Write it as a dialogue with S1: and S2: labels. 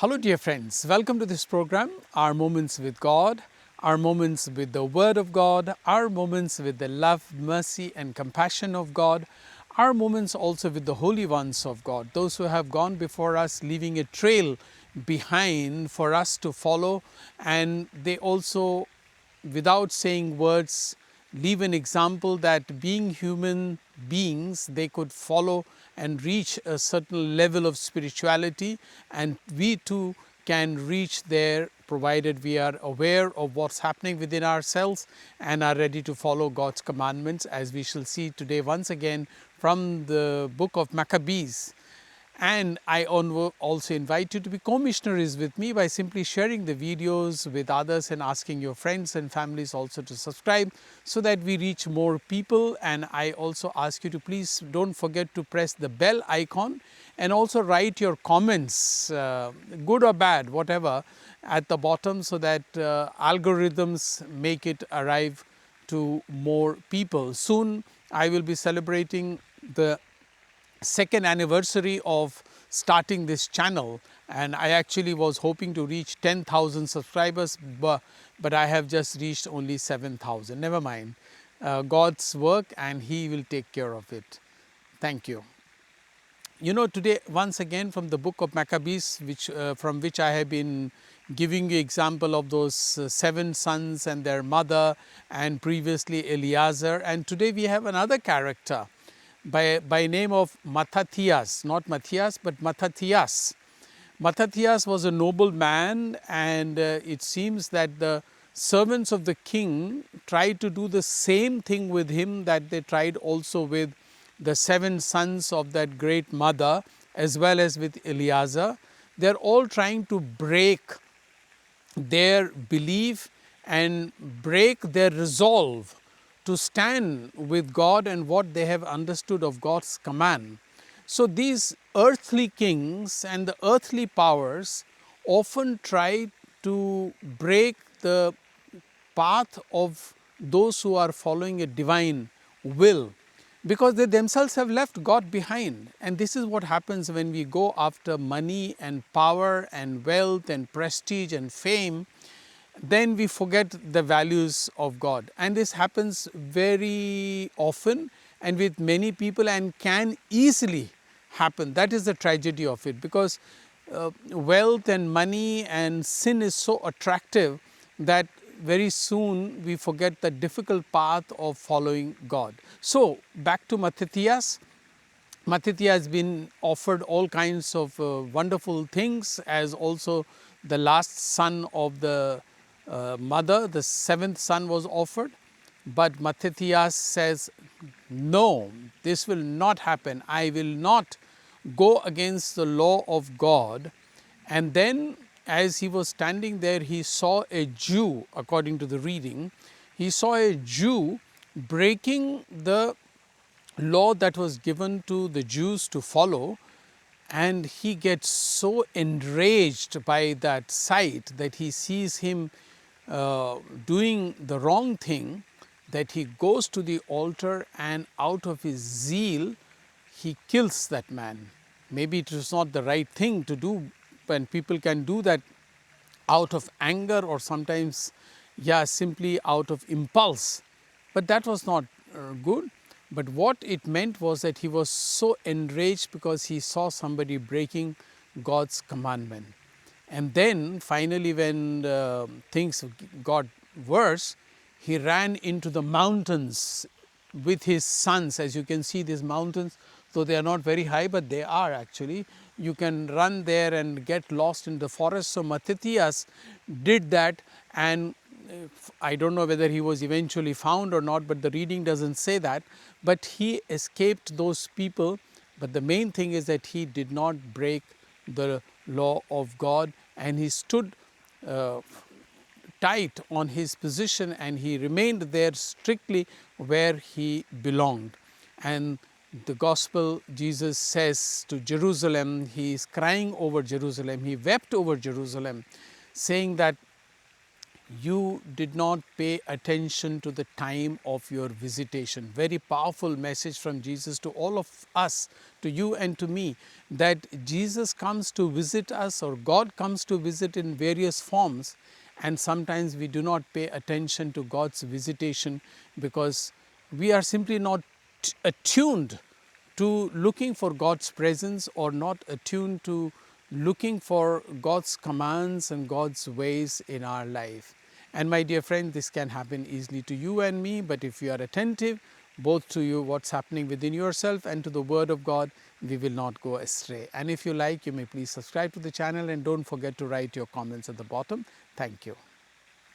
S1: Hello dear friends, welcome to this program, Our Moments with God, our moments with the Word of God, our moments with the love, mercy and compassion of God, our moments also with the holy ones of God, those who have gone before us leaving a trail behind for us to follow, and they also, without saying words, leave an example that being human beings, they could follow and reach a certain level of spirituality, and we too can reach there provided we are aware of what's happening within ourselves and are ready to follow God's commandments, as we shall see today once again from the book of Maccabees. And I also invite you to be co-missionaries with me by simply sharing the videos with others and asking your friends and families also to subscribe so that we reach more people. And I also ask you to please don't forget to press the bell icon and also write your comments, good or bad, whatever, at the bottom so that algorithms make it arrive to more people. Soon I will be celebrating the second anniversary of starting this channel, and I actually was hoping to reach 10,000 subscribers, but I have just reached only 7,000. Never mind, God's work and He will take care of it. Thank you. You know, today once again from the book of Maccabees, from which I have been giving you example of those 7 sons and their mother, and previously Eleazer, and today we have another character by name of Mathitthias, not Matthias, but Mathitthias. Mathitthias was a noble man, and it seems that the servants of the king tried to do the same thing with him that they tried also with the 7 sons of that great mother, as well as with Eleazer. They are all trying to break their belief and break their resolve to stand with God and what they have understood of God's command. So these earthly kings and the earthly powers often try to break the path of those who are following a divine will, because they themselves have left God behind. And this is what happens when we go after money and power and wealth and prestige and fame. Then we forget the values of God, and this happens very often and with many people and can easily happen. That is the tragedy of it, because wealth and money and sin is so attractive that very soon we forget the difficult path of following God. So back to Mathitthias. Mathitthias has been offered all kinds of wonderful things as also the last son of the mother, the 7th son was offered, but Mathitthias says, no, this will not happen. I will not go against the law of God. And then as he was standing there, he saw a Jew, according to the reading, he saw a Jew breaking the law that was given to the Jews to follow, and he gets so enraged by that sight that he sees him doing the wrong thing, that he goes to the altar and out of his zeal he kills that man. Maybe it is not the right thing to do, when people can do that out of anger or sometimes simply out of impulse, but that was not good. But what it meant was that he was so enraged because he saw somebody breaking God's commandment. And then finally when things got worse, he ran into the mountains with his sons. As you can see, these mountains, though they are not very high, but they are actually. You can run there and get lost in the forest. So Mathitthias did that, and I don't know whether he was eventually found or not, but the reading doesn't say that. But he escaped those people. But the main thing is that he did not break the law of God, and he stood tight on his position, and he remained there strictly where he belonged. And the gospel, Jesus says to Jerusalem, he is crying over Jerusalem, he wept over Jerusalem, saying that you did not pay attention to the time of your visitation. Very powerful message from Jesus to all of us, to you and to me, that Jesus comes to visit us, or God comes to visit in various forms, and sometimes we do not pay attention to God's visitation because we are simply not attuned to looking for God's presence, or not attuned to looking for God's commands and God's ways in our life. And my dear friend, this can happen easily to you and me, but if you are attentive both to you, what's happening within yourself, and to the Word of God, we will not go astray. And if you like, you may please subscribe to the channel, and don't forget to write your comments at the bottom. Thank you.